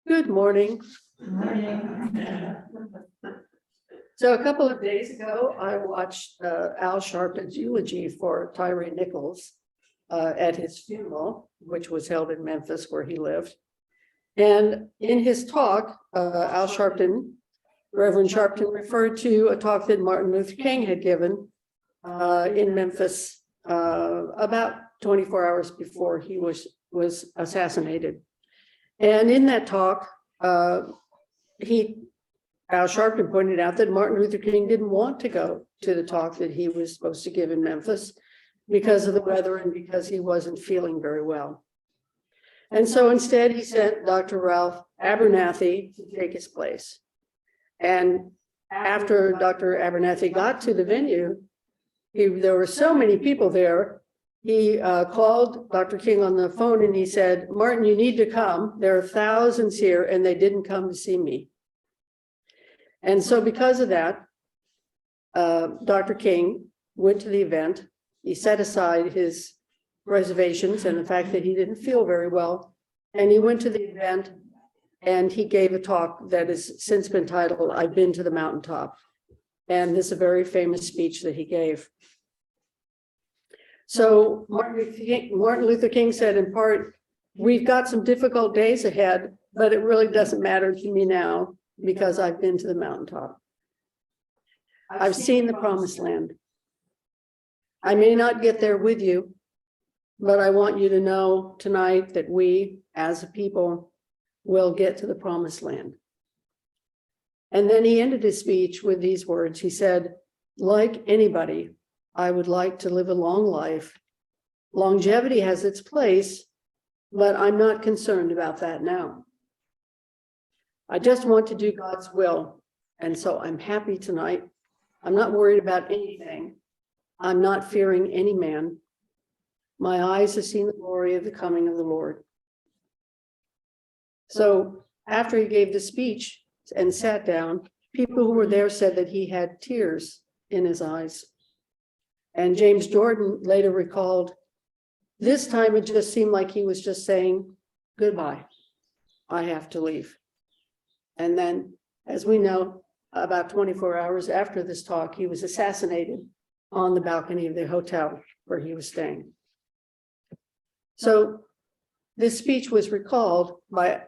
Good morning. So a couple of days ago, I watched Al Sharpton's eulogy for Tyre Nichols at his funeral, which was held in Memphis where he lived. And in his talk, Al Sharpton, Reverend Sharpton, referred to a talk that Martin Luther King had given in Memphis about 24 hours before he was assassinated. And in that talk, Al Sharpton pointed out that Martin Luther King didn't want to go to the talk that he was supposed to give in Memphis because of the weather and because he wasn't feeling very well. And so instead he sent Dr. Ralph Abernathy to take his place. And after Dr. Abernathy got to the venue, there were so many people there. He called Dr. King on the phone and he said, "Martin, you need to come. There are thousands here and they didn't come to see me." And so because of that, Dr. King went to the event. He set aside his reservations and the fact that he didn't feel very well. And he went to the event and he gave a talk that has since been titled, "I've Been to the Mountaintop." And this is a very famous speech that he gave. So Martin Luther King said in part, "We've got some difficult days ahead, but it really doesn't matter to me now because I've been to the mountaintop. I've seen the promised land. I may not get there with you, but I want you to know tonight that we as a people will get to the promised land." And then he ended his speech with these words. He said, "Like anybody, I would like to live a long life. Longevity has its place, but I'm not concerned about that now. I just want to do God's will. And so I'm happy tonight. I'm not worried about anything. I'm not fearing any man. My eyes have seen the glory of the coming of the Lord." So after he gave the speech and sat down, people who were there said that he had tears in his eyes. And James Jordan later recalled, "This time it just seemed like he was just saying, goodbye, I have to leave." And then, as we know, about 24 hours after this talk, he was assassinated on the balcony of the hotel where he was staying. So this speech was recalled by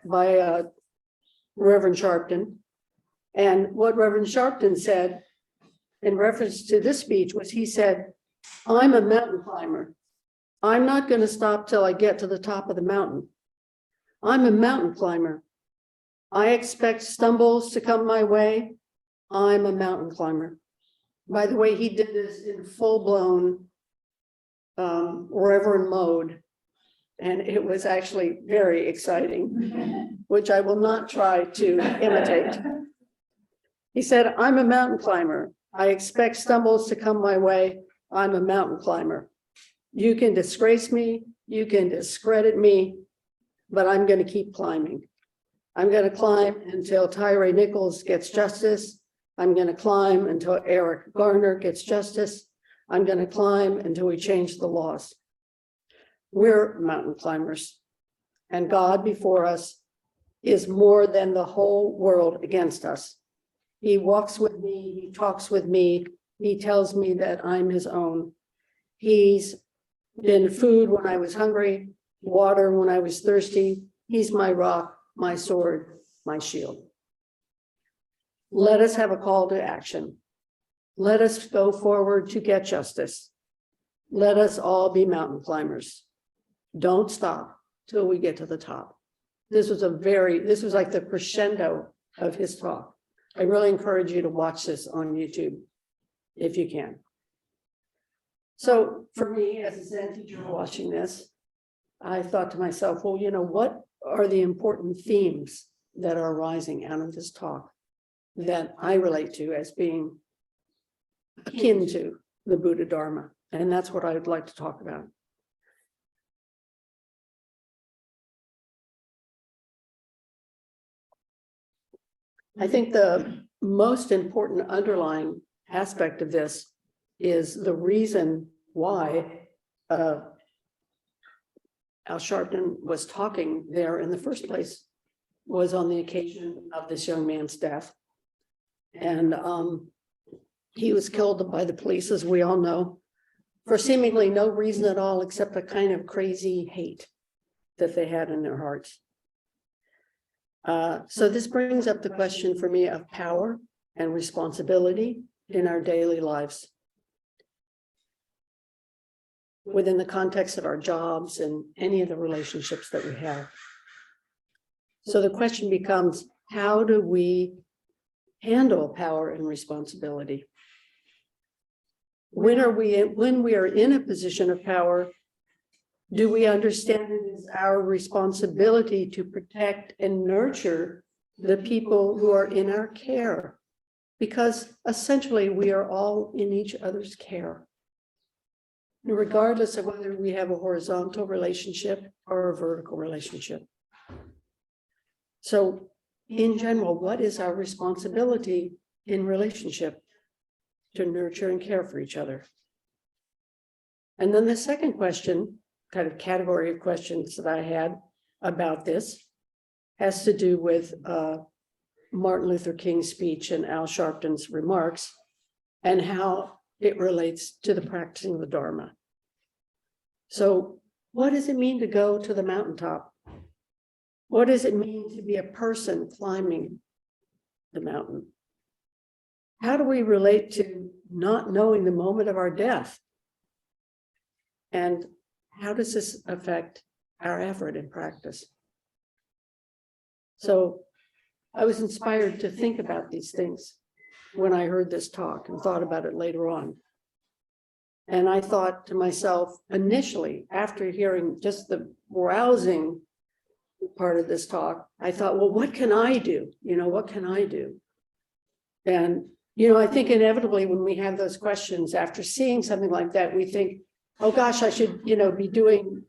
Reverend Sharpton. And what Reverend Sharpton said in reference to this speech was, he said, "I'm a mountain climber. I'm not going to stop till I get to the top of the mountain. I'm a mountain climber. I expect stumbles to come my way. I'm a mountain climber." By the way, he did this in full-blown Reverend mode. And it was actually very exciting, which I will not try to imitate. He said, "I'm a mountain climber. I expect stumbles to come my way. I'm a mountain climber. You can disgrace me, you can discredit me, but I'm going to keep climbing. I'm going to climb until Tyre Nichols gets justice. I'm going to climb until Eric Garner gets justice. I'm going to climb until we change the laws." We're mountain climbers, and God before us is more than the whole world against us. He walks with me, he talks with me, he tells me that I'm his own. He's been food when I was hungry, water when I was thirsty. He's my rock, my sword, my shield. Let us have a call to action. Let us go forward to get justice. Let us all be mountain climbers. Don't stop till we get to the top. This was like the crescendo of his talk. I really encourage you to watch this on YouTube if you can. So for me, as a Zen teacher watching this, I thought to myself, well, what are the important themes that are arising out of this talk that I relate to as being akin to the Buddha Dharma? And that's what I would like to talk about. I think the most important underlying aspect of this is the reason why Al Sharpton was talking there in the first place was on the occasion of this young man's death. And he was killed by the police, as we all know, for seemingly no reason at all, except a kind of crazy hate that they had in their hearts. So this brings up the question for me of power and responsibility in our daily lives, within the context of our jobs and any of the relationships that we have. So the question becomes, how do we handle power and responsibility? When we are in a position of power, do we understand it as our responsibility to protect and nurture the people who are in our care? Because essentially we are all in each other's care, regardless of whether we have a horizontal relationship or a vertical relationship. So in general, what is our responsibility in relationship to nurture and care for each other? And then the second question, kind of category of questions that I had about this, has to do with Martin Luther King's speech and Al Sharpton's remarks and how it relates to the practicing of the Dharma. So what does it mean to go to the mountaintop? What does it mean to be a person climbing the mountain? How do we relate to not knowing the moment of our death? And how does this affect our effort in practice? So I was inspired to think about these things when I heard this talk and thought about it later on. And I thought to myself, initially, after hearing just the rousing part of this talk, I thought, well, what can I do? What can I do? And, I think inevitably when we have those questions, after seeing something like that, we think, oh gosh, I should, be doing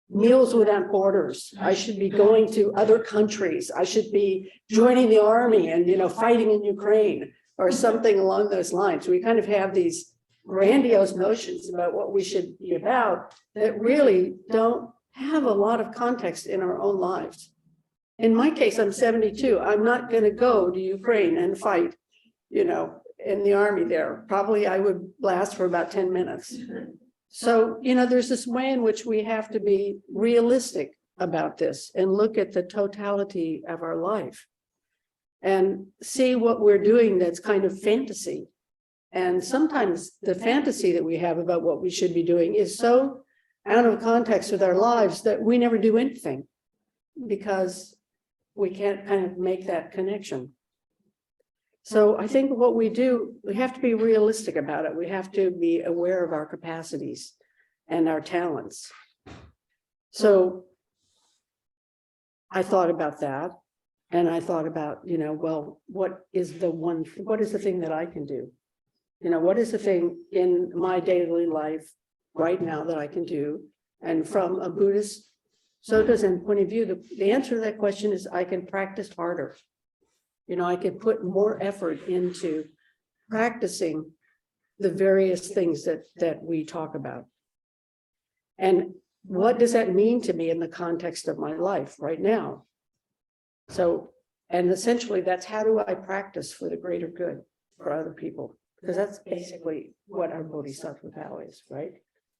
Meals Without Borders. I should be going to other countries. I should be joining the army and, fighting in Ukraine or something along those lines. We kind of have these grandiose notions about what we should be about that really don't have a lot of context in our own lives. In my case, I'm 72. I'm not going to go to Ukraine and fight, in the army there. Probably I would last for about 10 minutes. So, there's this way in which we have to be realistic about this and look at the totality of our life and see what we're doing that's kind of fantasy. And sometimes the fantasy that we have about what we should be doing is so out of context with our lives that we never do anything because we can't kind of make that connection. So I think what we do, we have to be realistic about it. We have to be aware of our capacities and our talents. So I thought about that. And I thought about, well, what is the thing that I can do? What is the thing in my daily life right now that I can do? And from a Buddhist Soto Zen point of view, the answer to that question is I can practice harder. I can put more effort into practicing the various things that we talk about. And what does that mean to me in the context of my life right now? So, and essentially that's how do I practice for the greater good for other people? Because that's basically what our bodhisattva vow is, right?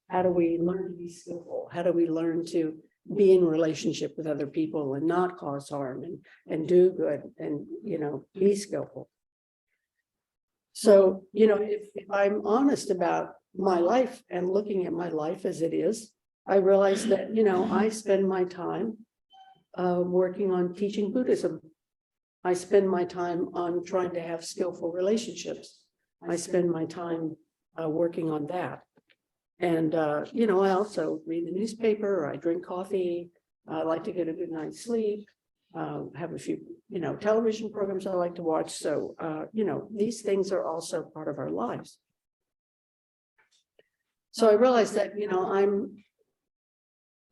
How do we learn to be skillful? How do we learn to be in relationship with other people and not cause harm and do good and, be skillful? So, if I'm honest about my life and looking at my life as it is, I realize that, I spend my time working on teaching Buddhism. I spend my time on trying to have skillful relationships. I spend my time working on that. And, I also read the newspaper, or I drink coffee. I like to get a good night's sleep, have a few, television programs I like to watch. So, these things are also part of our lives. So I realized that,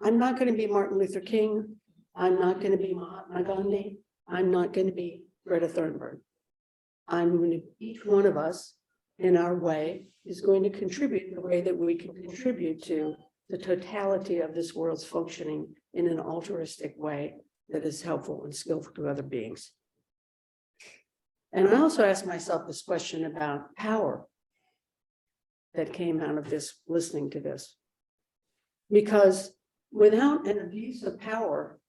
I'm not going to be Martin Luther King. I'm not going to be Mahatma Gandhi. I'm not going to be Greta Thunberg. I'm going to, each one of us in our way is going to contribute the way that we can contribute to the totality of this world's functioning in an altruistic way that is helpful and skillful to other beings. And I also asked myself this question about power that came out of this, listening to this. Because without an abuse of power,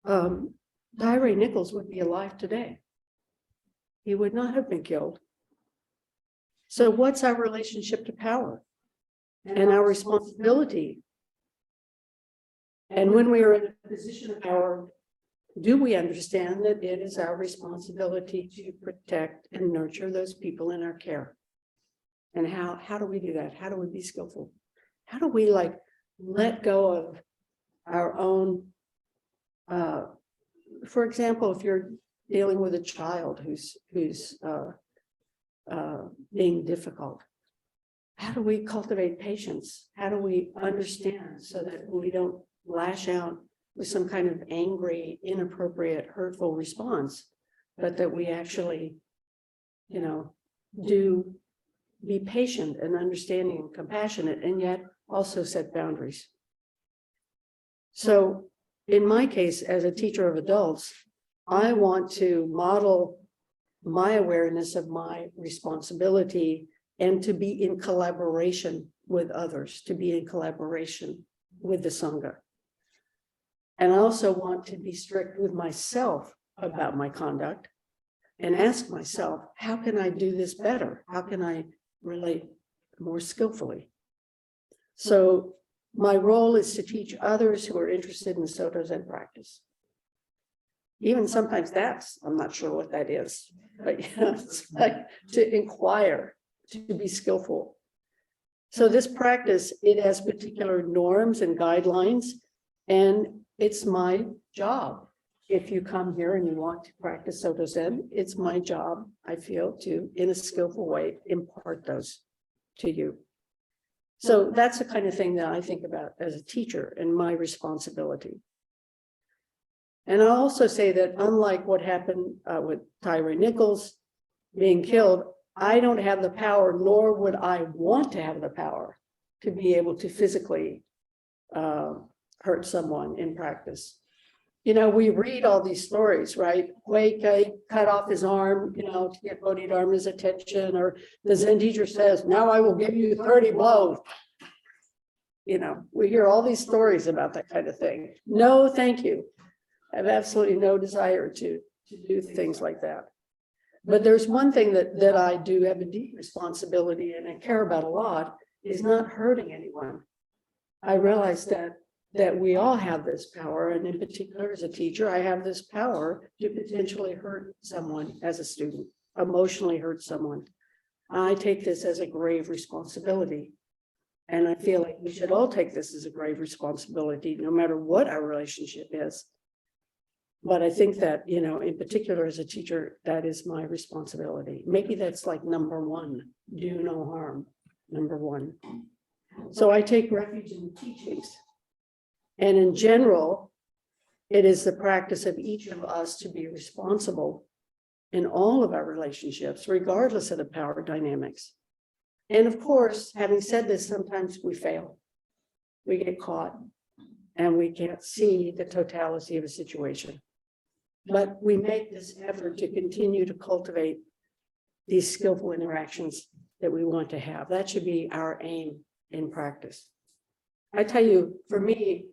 Tyre Nichols would be alive today. He would not have been killed. So what's our relationship to power and our responsibility? And when we are in a position of power, do we understand that it is our responsibility to protect and nurture those people in our care? And how do we do that? How do we be skillful? How do we let go of our own, for example, if you're dealing with a child who's being difficult, how do we cultivate patience? How do we understand so that we don't lash out with some kind of angry, inappropriate, hurtful response, but that we actually, do be patient and understanding and compassionate, and yet also set boundaries. So in my case, as a teacher of adults, I want to model my awareness of my responsibility and to be in collaboration with others, to be in collaboration with the Sangha. And I also want to be strict with myself about my conduct and ask myself, how can I do this better? How can I relate more skillfully? So my role is to teach others who are interested in Soto Zen practice. Even sometimes I'm not sure what that is, but it's like to inquire, to be skillful. So this practice, it has particular norms and guidelines, and it's my job. If you come here and you want to practice Soto Zen, it's my job, I feel, to, in a skillful way, impart those to you. So that's the kind of thing that I think about as a teacher and my responsibility. And I'll also say that unlike what happened with Tyre Nichols being killed, I don't have the power, nor would I want to have the power to be able to physically hurt someone in practice. We read all these stories, right? Wei cut off his arm, to get Bodhidharma's attention, or the Zen teacher says, now I will give you 30 blows. We hear all these stories about that kind of thing. No, thank you. I have absolutely no desire to do things like that. But there's one thing that I do have a deep responsibility and I care about a lot, is not hurting anyone. I realize that we all have this power, and in particular as a teacher, I have this power to potentially hurt someone as a student, emotionally hurt someone. I take this as a grave responsibility. And I feel like we should all take this as a grave responsibility, no matter what our relationship is. But I think that, in particular as a teacher, that is my responsibility. Maybe that's like number one, do no harm, number one. So I take refuge in the teachings. And in general, it is the practice of each of us to be responsible in all of our relationships, regardless of the power dynamics. And of course, having said this, sometimes we fail. We get caught and we can't see the totality of a situation. But we make this effort to continue to cultivate these skillful interactions that we want to have. That should be our aim in practice. I tell you, for me,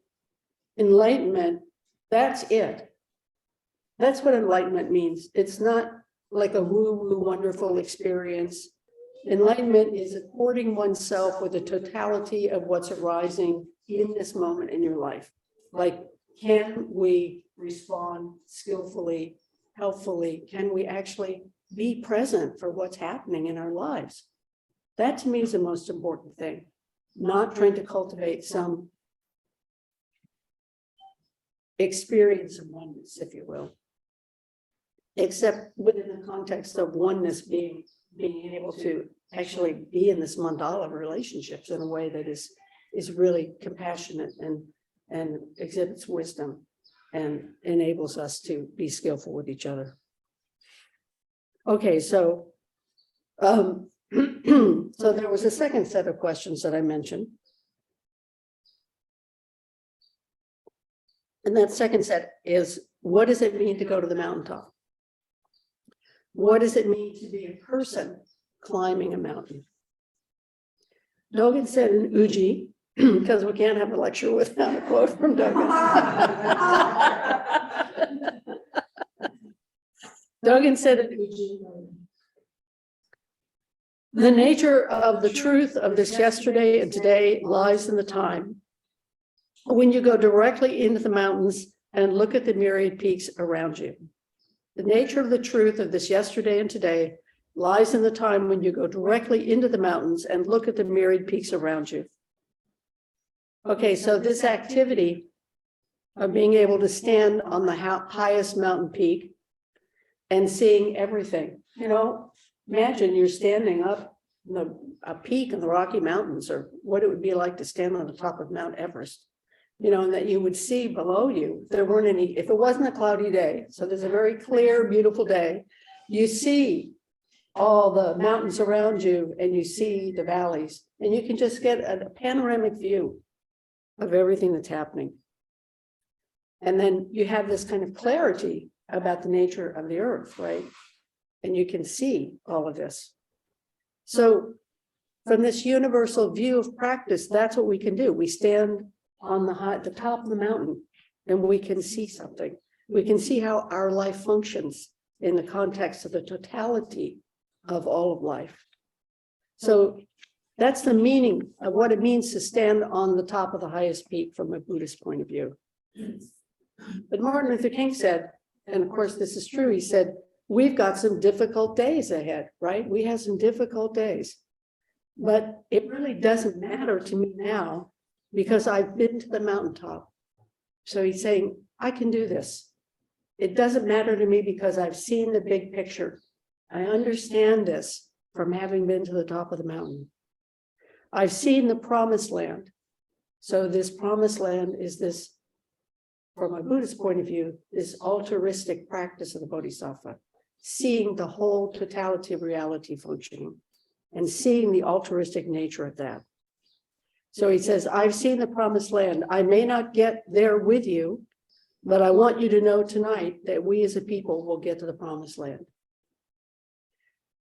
enlightenment, that's it. That's what enlightenment means. It's not like a woo-woo wonderful experience. Enlightenment is according oneself with the totality of what's arising in this moment in your life. Like, can we respond skillfully, helpfully? Can we actually be present for what's happening in our lives? That to me is the most important thing. Not trying to cultivate some experience of oneness, if you will, except within the context of oneness being able to actually be in this mandala of relationships in a way that is really compassionate and exhibits wisdom and enables us to be skillful with each other. Okay, so so there was a second set of questions that I mentioned. And that second set is, what does it mean to go to the mountaintop? What does it mean to be a person climbing a mountain? Dogen said in eulogy, because we can't have a lecture without a quote from Dogen. Dogen said in eulogy, the nature of the truth of this yesterday and today lies in the time when you go directly into the mountains and look at the myriad peaks around you. The nature of the truth of this yesterday and today lies in the time when you go directly into the mountains and look at the myriad peaks around you. Okay, so this activity of being able to stand on the highest mountain peak and seeing everything, imagine you're standing up a peak in the Rocky Mountains, or what it would be like to stand on the top of Mount Everest, and that you would see below you, if it wasn't a cloudy day, so there's a very clear, beautiful day, you see all the mountains around you and you see the valleys, and you can just get a panoramic view of everything that's happening. And then you have this kind of clarity about the nature of the earth, right? And you can see all of this. So from this universal view of practice, that's what we can do. We stand on the top of the mountain and we can see something. We can see how our life functions in the context of the totality of all of life. So that's the meaning of what it means to stand on the top of the highest peak from a Buddhist point of view. But Martin Luther King said, and of course this is true, he said, we've got some difficult days ahead, right? We have some difficult days, but it really doesn't matter to me now because I've been to the mountaintop. So he's saying, I can do this. It doesn't matter to me because I've seen the big picture. I understand this from having been to the top of the mountain. I've seen the promised land. So this promised land is this, from a Buddhist point of view, this altruistic practice of the Bodhisattva, seeing the whole totality of reality functioning and seeing the altruistic nature of that. So he says, I've seen the promised land. I may not get there with you, but I want you to know tonight that we as a people will get to the promised land.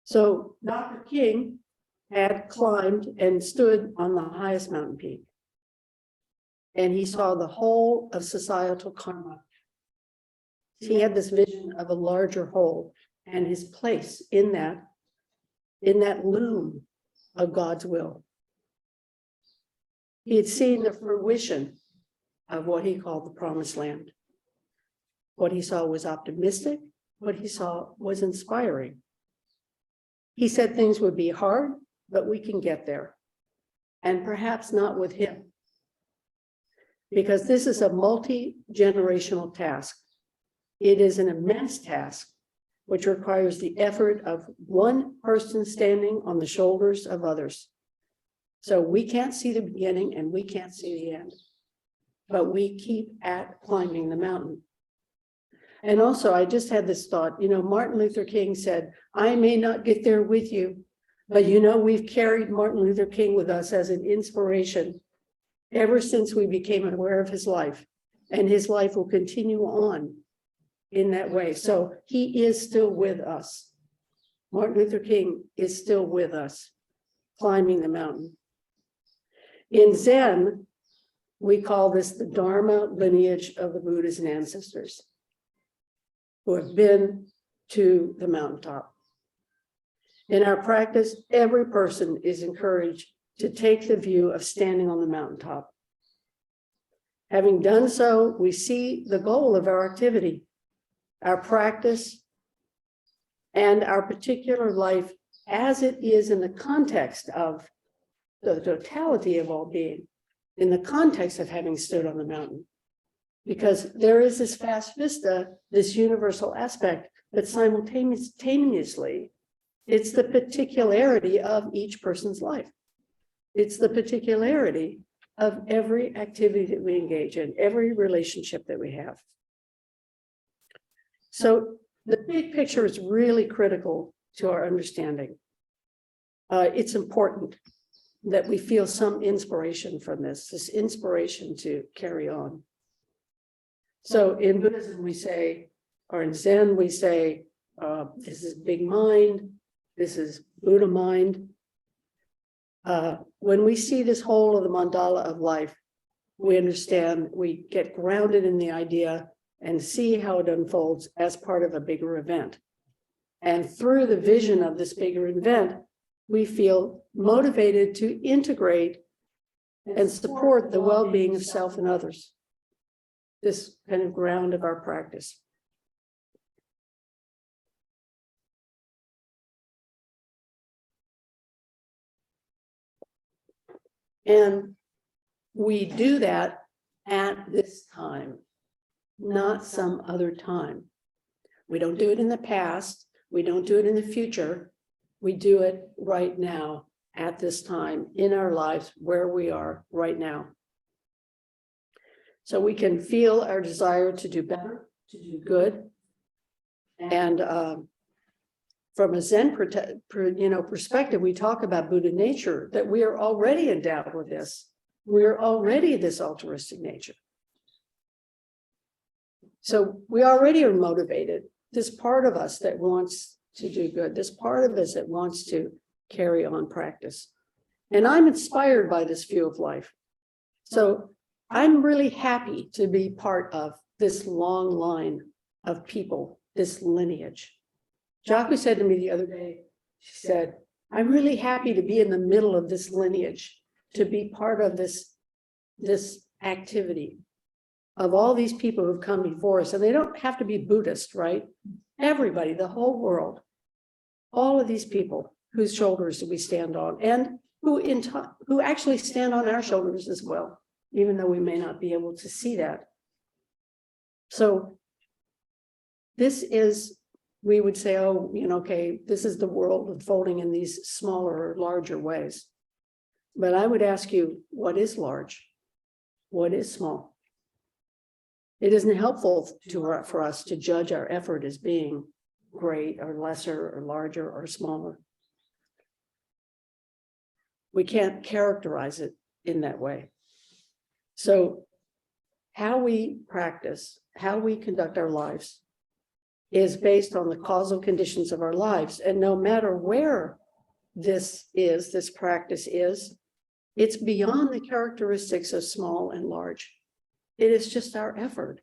So Dr. King had climbed and stood on the highest mountain peak. And he saw the whole of societal karma. He had this vision of a larger whole and his place in that loom of God's will. He had seen the fruition of what he called the promised land. What he saw was optimistic. What he saw was inspiring. He said things would be hard, but we can get there. And perhaps not with him. Because this is a multi-generational task. It is an immense task, which requires the effort of one person standing on the shoulders of others. So we can't see the beginning and we can't see the end, but we keep at climbing the mountain. And also, I just had this thought, Martin Luther King said, I may not get there with you, but we've carried Martin Luther King with us as an inspiration ever since we became aware of his life, and his life will continue on in that way. So he is still with us. Martin Luther King is still with us, climbing the mountain. In Zen, we call this the Dharma lineage of the Buddhas and ancestors who have been to the mountaintop. In our practice, every person is encouraged to take the view of standing on the mountaintop. Having done so, we see the goal of our activity, our practice, and our particular life as it is in the context of the totality of all being, in the context of having stood on the mountain. Because there is this vast vista, this universal aspect, but simultaneously, it's the particularity of each person's life. It's the particularity of every activity that we engage in, every relationship that we have. So the big picture is really critical to our understanding. It's important that we feel some inspiration from this inspiration to carry on. So in Buddhism, we say, or in Zen, we say, this is big mind, this is Buddha mind. When we see this whole of the mandala of life, we understand, we get grounded in the idea and see how it unfolds as part of a bigger event. And through the vision of this bigger event, we feel motivated to integrate and support the well-being of self and others. This kind of ground of our practice. And we do that at this time, not some other time. We don't do it in the past. We don't do it in the future. We do it right now, at this time, in our lives, where we are right now. So we can feel our desire to do better, to do good. And from a Zen perspective, we talk about Buddha nature, that we are already endowed with this. We're already this altruistic nature. So we already are motivated. This part of us that wants to do good, this part of us that wants to carry on practice. And I'm inspired by this view of life. So I'm really happy to be part of this long line of people, this lineage. Jaku said to me the other day, she said, I'm really happy to be in the middle of this lineage, to be part of this activity of all these people who've come before us. And they don't have to be Buddhist, right? Everybody, the whole world, all of these people whose shoulders do we stand on, and who actually stand on our shoulders as well, even though we may not be able to see that. So this is, we would say, oh, okay, this is the world unfolding in these smaller or larger ways. But I would ask you, what is large? What is small? It isn't helpful for us to judge our effort as being great or lesser or larger or smaller. We can't characterize it in that way. So how we practice, how we conduct our lives is based on the causal conditions of our lives. And no matter where this practice is, it's beyond the characteristics of small and large. It is just our effort,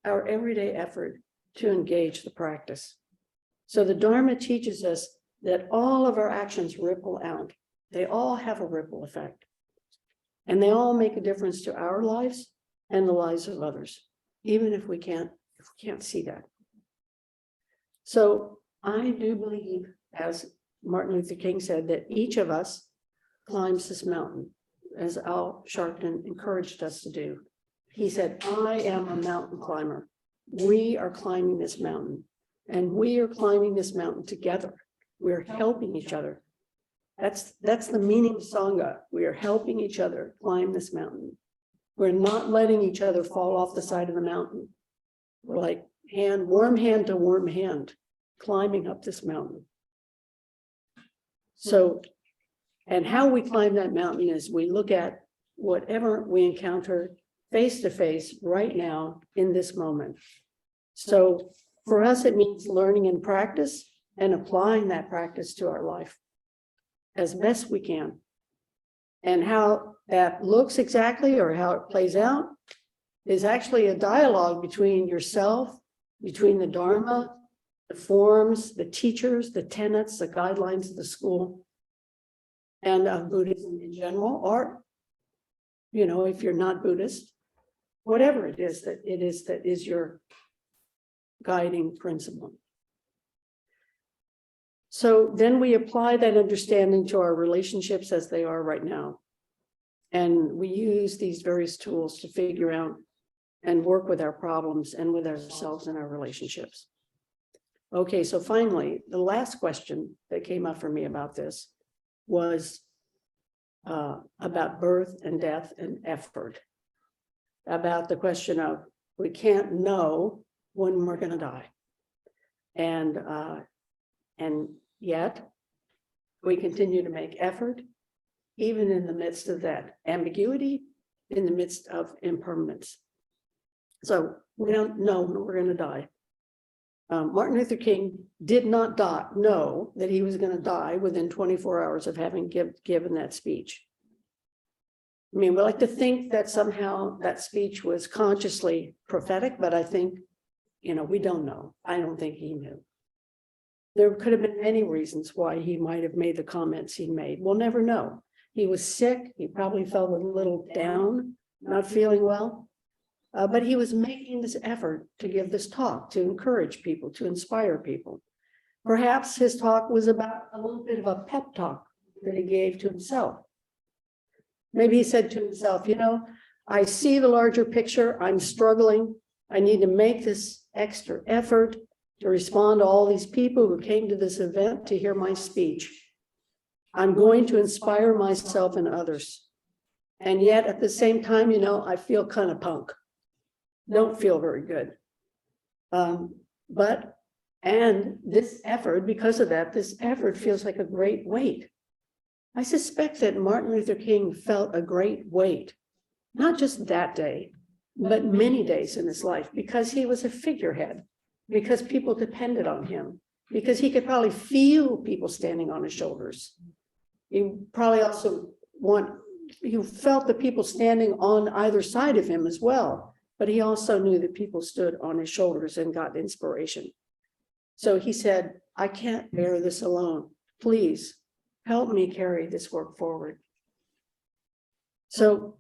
our everyday effort to engage the practice. So the Dharma teaches us that all of our actions ripple out. They all have a ripple effect. And they all make a difference to our lives and the lives of others, even if we can't see that. So I do believe, as Martin Luther King said, that each of us climbs this mountain, as Al Sharpton encouraged us to do. He said, I am a mountain climber. We are climbing this mountain, and we are climbing this mountain together. We're helping each other. That's the meaning of Sangha. We are helping each other climb this mountain. We're not letting each other fall off the side of the mountain. We're like warm hand to warm hand, climbing up this mountain. So, and how we climb that mountain is we look at whatever we encounter face to face right now in this moment. So for us, it means learning and practice and applying that practice to our life as best we can. And how that looks exactly, or how it plays out, is actually a dialogue between yourself, between the Dharma, the forms, the teachers, the tenets, the guidelines of the school, and of Buddhism in general, or, if you're not Buddhist, whatever it is that is your guiding principle. So then we apply that understanding to our relationships as they are right now. And we use these various tools to figure out and work with our problems and with ourselves and our relationships. Okay, so finally, the last question that came up for me about this was about birth and death and effort. About the question of, we can't know when we're going to die. And yet we continue to make effort, even in the midst of that ambiguity, in the midst of impermanence. So we don't know when we're going to die. Martin Luther King did not know that he was going to die within 24 hours of having given that speech. I mean, we like to think that somehow that speech was consciously prophetic, but I think, we don't know. I don't think he knew. There could have been many reasons why he might have made the comments he made. We'll never know. He was sick. He probably felt a little down, not feeling well. But he was making this effort to give this talk, to encourage people, to inspire people. Perhaps his talk was about a little bit of a pep talk that he gave to himself. Maybe he said to himself, I see the larger picture. I'm struggling. I need to make this extra effort to respond to all these people who came to this event to hear my speech. I'm going to inspire myself and others. And yet at the same time, I feel kind of punk. Don't feel very good. And this effort, because of that, this effort feels like a great weight. I suspect that Martin Luther King felt a great weight, not just that day, but many days in his life, because he was a figurehead, because people depended on him, because he could probably feel people standing on his shoulders. He probably also he felt the people standing on either side of him as well, but he also knew that people stood on his shoulders and got inspiration. So he said, I can't bear this alone. Please help me carry this work forward. So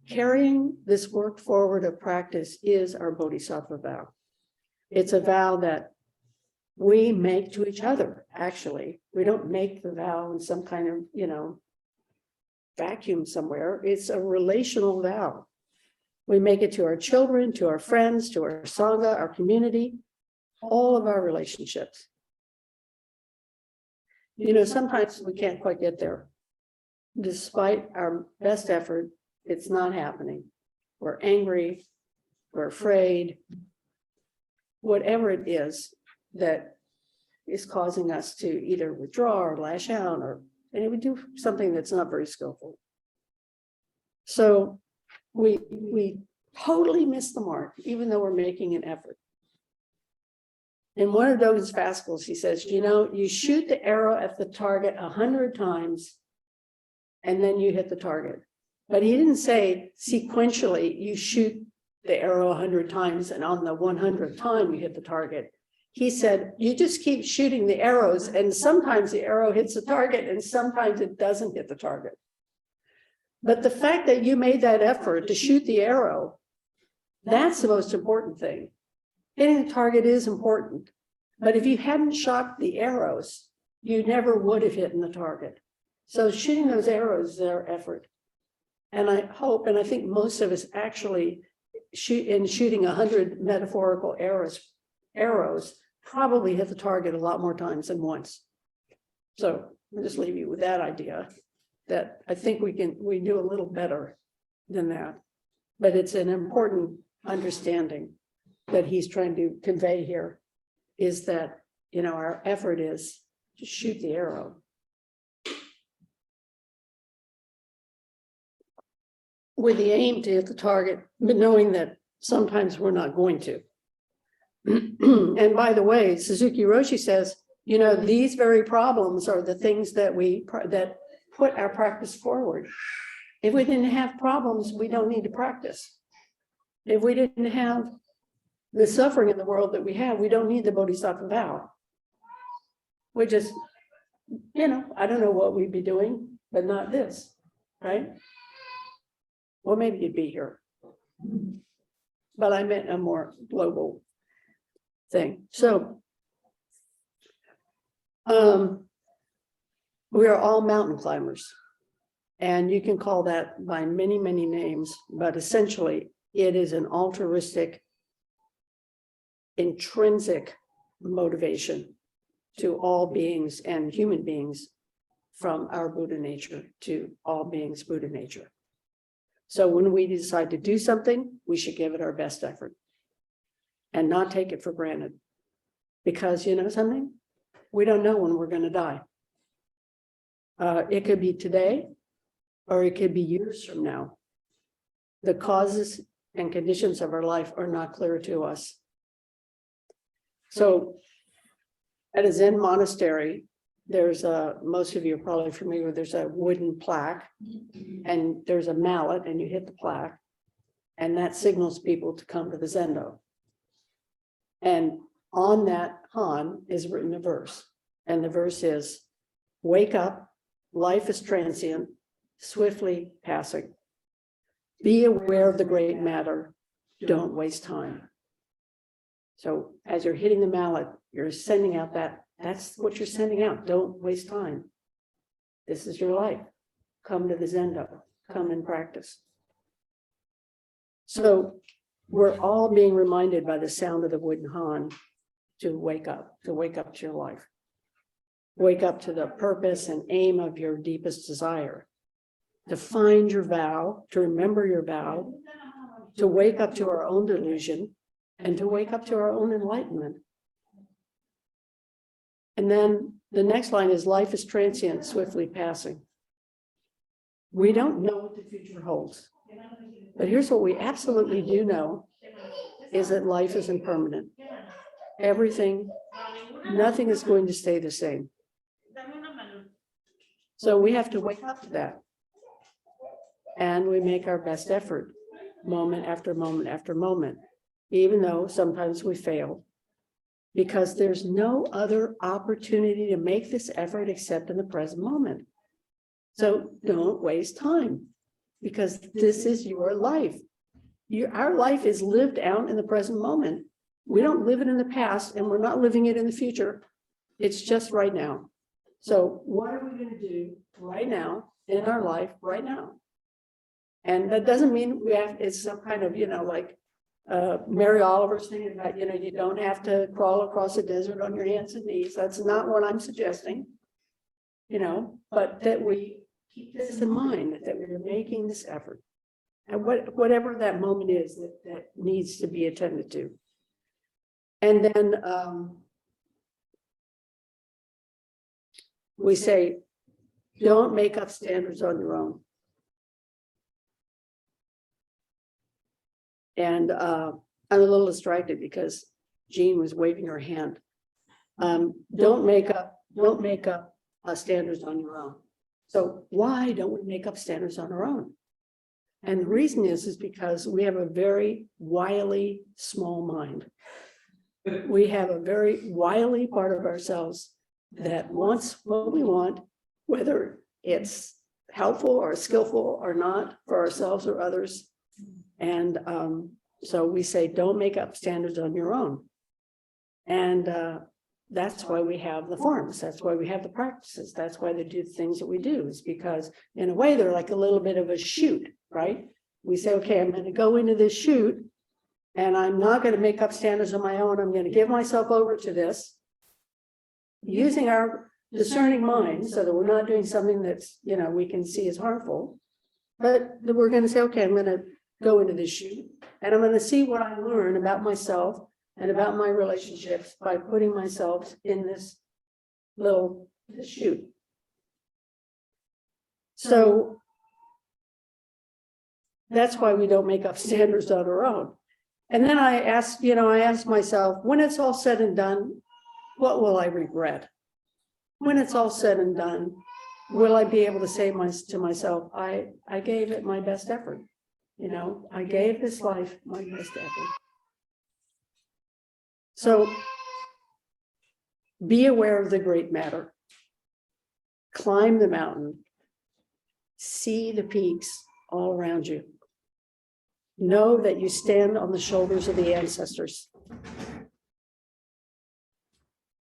carrying this work forward of practice is our Bodhisattva vow. It's a vow that we make to each other, actually. We don't make the vow in some kind of, vacuum somewhere. It's a relational vow. We make it to our children, to our friends, to our Sangha, our community, all of our relationships. Sometimes we can't quite get there. Despite our best effort, it's not happening. We're angry, we're afraid, whatever it is that is causing us to either withdraw or lash out, and we do something that's not very skillful. So we totally miss the mark, even though we're making an effort. In one of Dogen's Fascicles, he says, you shoot the arrow at the target 100 times, and then you hit the target. But he didn't say sequentially, you shoot the arrow 100 times, and on the 100th time, you hit the target. He said, you just keep shooting the arrows, and sometimes the arrow hits the target, and sometimes it doesn't hit the target. But the fact that you made that effort to shoot the arrow, that's the most important thing. Hitting the target is important, but if you hadn't shot the arrows, you never would have hit the target. So shooting those arrows is our effort. And I hope, and I think most of us actually shooting 100 metaphorical arrows probably hit the target a lot more times than once. So I'll just leave you with that idea, that I think we do a little better than that. But it's an important understanding that he's trying to convey here, is that, our effort is to shoot the arrow. With the aim to hit the target, but knowing that sometimes we're not going to. And by the way, Suzuki Roshi says, these very problems are the things that that put our practice forward. If we didn't have problems, we don't need to practice. If we didn't have the suffering in the world that we have, we don't need the Bodhisattva vow. We just, I don't know what we'd be doing, but not this, right? Well, maybe you'd be here. But I meant a more global thing. So we are all mountain climbers. And you can call that by many, many names, but essentially it is an altruistic, intrinsic motivation to all beings and human beings, from our Buddha nature to all beings Buddha nature. So when we decide to do something, we should give it our best effort and not take it for granted. Because something, we don't know when we're going to die. It could be today, or it could be years from now. The causes and conditions of our life are not clear to us. So at a Zen monastery, there's most of you are probably familiar, there's a wooden plaque and there's a mallet and you hit the plaque and that signals people to come to the Zendo. And on that han is written a verse. And the verse is, wake up, life is transient, swiftly passing. Be aware of the great matter, don't waste time. So as you're hitting the mallet, you're sending out that's what you're sending out. Don't waste time. This is your life. Come to the Zendo, come and practice. So we're all being reminded by the sound of the wooden han to wake up to your life. Wake up to the purpose and aim of your deepest desire. To find your vow, to remember your vow, to wake up to our own delusion, and to wake up to our own enlightenment. And then the next line is, life is transient, swiftly passing. We don't know what the future holds. But here's what we absolutely do know, is that life is impermanent. Everything, nothing is going to stay the same. So we have to wake up to that. And we make our best effort, moment after moment after moment, even though sometimes we fail, because there's no other opportunity to make this effort except in the present moment. So don't waste time, because this is your life. Our life is lived out in the present moment. We don't live it in the past, and we're not living it in the future. It's just right now. So what are we going to do right now in our life right now? And that doesn't mean it's some kind of, like Mary Oliver's thing about, you don't have to crawl across the desert on your hands and knees. That's not what I'm suggesting, but that we keep this in mind, that we're making this effort. And whatever that moment is that needs to be attended to. And then we say, don't make up standards on your own. And I'm a little distracted because Jean was waving her hand. Don't make up standards on your own. So why don't we make up standards on our own? And the reason is because we have a very wily, small mind. We have a very wily part of ourselves that wants what we want, whether it's helpful or skillful or not for ourselves or others. And so we say, don't make up standards on your own. And that's why we have the forms. That's why we have the practices. That's why they do the things that we do, is because in a way, they're like a little bit of a chute, right? We say, okay, I'm going to go into this chute and I'm not going to make up standards on my own. I'm going to give myself over to this using our discerning mind so that we're not doing something that's, we can see as harmful, but we're going to say, okay, I'm going to go into this chute and I'm going to see what I learn about myself and about my relationships by putting myself in this chute. So that's why we don't make up standards on our own. And then I ask myself, when it's all said and done, what will I regret? When it's all said and done, will I be able to say to myself, I gave it my best effort. I gave this life my best effort. So be aware of the great matter. Climb the mountain. See the peaks all around you. Know that you stand on the shoulders of the ancestors.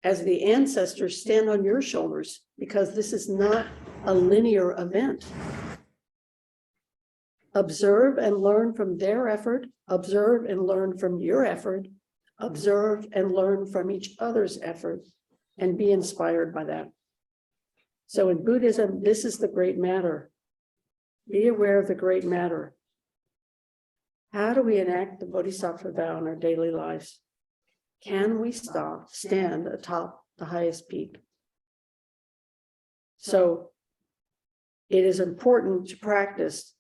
As the ancestors stand on your shoulders, because this is not a linear event. Observe and learn from their effort. Observe and learn from your effort. Observe and learn from each other's effort and be inspired by that. So in Buddhism, this is the great matter. Be aware of the great matter. How do we enact the Bodhisattva vow in our daily lives? Can we stand atop the highest peak? So it is important to practice,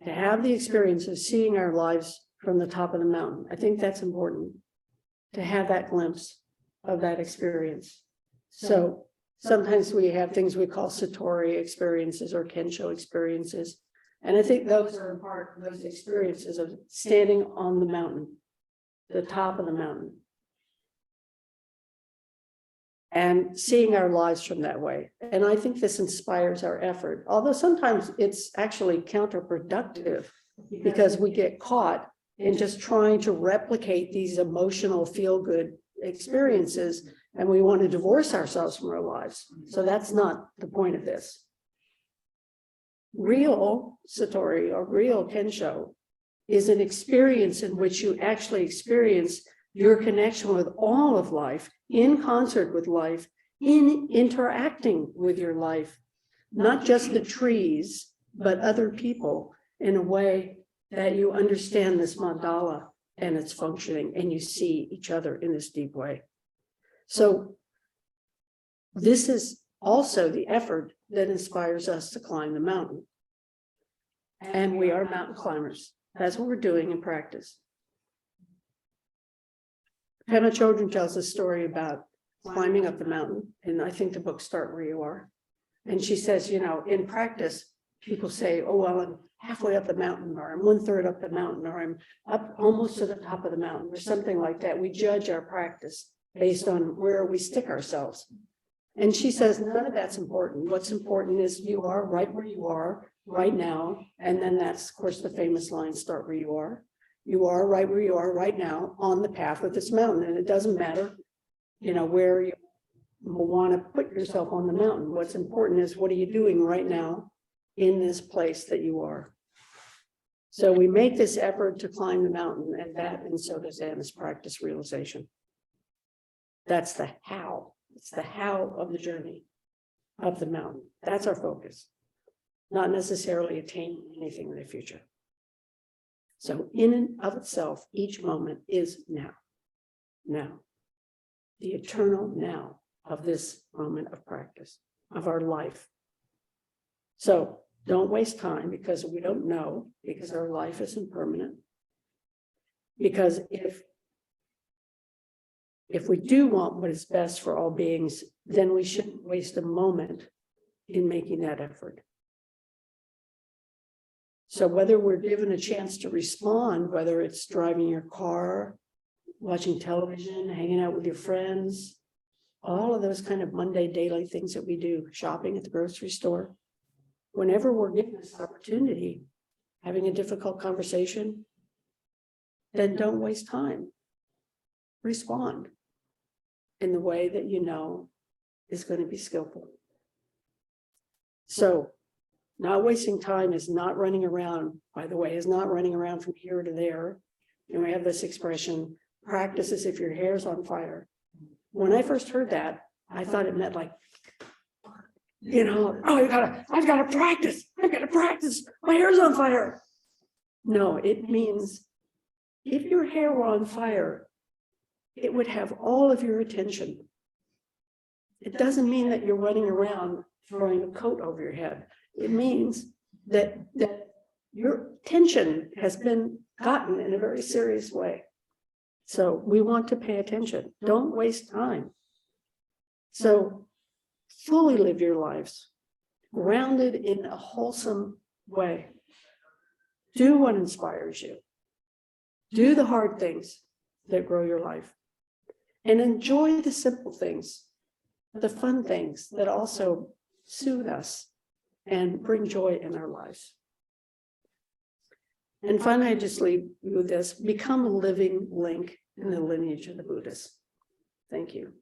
to have the experience of seeing our lives from the top of the mountain. I think that's important, to have that glimpse of that experience. So sometimes we have things we call satori experiences or kensho experiences. And I think those are in part those experiences of standing on the mountain, the top of the mountain, and seeing our lives from that way. And I think this inspires our effort, although sometimes it's actually counterproductive because we get caught in just trying to replicate these emotional feel-good experiences, and we want to divorce ourselves from our lives. So that's not the point of this. Real satori or real kensho is an experience in which you actually experience your connection with all of life, in concert with life, in interacting with your life, not just the trees, but other people, in a way that you understand this mandala and its functioning, and you see each other in this deep way. So this is also the effort that inspires us to climb the mountain. And we are mountain climbers. That's what we're doing in practice. Pema Chodron tells a story about climbing up the mountain, and I think the book Start Where You Are. And she says, you know, in practice, people say, oh, well, I'm halfway up the mountain, or I'm 1/3 up the mountain, or I'm up almost to the top of the mountain, or something like that. We judge our practice based on where we stick ourselves. And she says, none of that's important. What's important is you are right where you are right now. And then that's, of course, the famous line, start where you are. You are right where you are right now on the path of this mountain. And it doesn't matter, you know, where you want to put yourself on the mountain. What's important is what are you doing right now in this place that you are. So we make this effort to climb the mountain, and so does Anna's practice realization. That's the how. It's the how of the journey up the mountain. That's our focus, not necessarily attaining anything in the future. So in and of itself, each moment is now. Now. The eternal now of this moment of practice, of our life. So don't waste time because we don't know, because our life is impermanent. Because if we do want what is best for all beings, then we shouldn't waste a moment in making that effort. So whether we're given a chance to respond, whether it's driving your car, watching television, hanging out with your friends, all of those kind of Monday daily things that we do, shopping at the grocery store, whenever we're given this opportunity, having a difficult conversation, then don't waste time. Respond in the way that you know is going to be skillful. So not wasting time is not running around, by the way, is not running around from here to there. And we have this expression, practice as if your hair's on fire. When I first heard that, I thought it meant like, you know, oh, I've got to practice. I've got to practice. My hair's on fire. No, it means if your hair were on fire, it would have all of your attention. It doesn't mean that you're running around throwing a coat over your head. It means that your attention has been gotten in a very serious way. So we want to pay attention. Don't waste time. So fully live your lives, grounded in a wholesome way. Do what inspires you. Do the hard things that grow your life. And enjoy the simple things, the fun things that also soothe us and bring joy in our lives. And finally, I just leave you with this: become a living link in the lineage of the Buddhists. Thank you.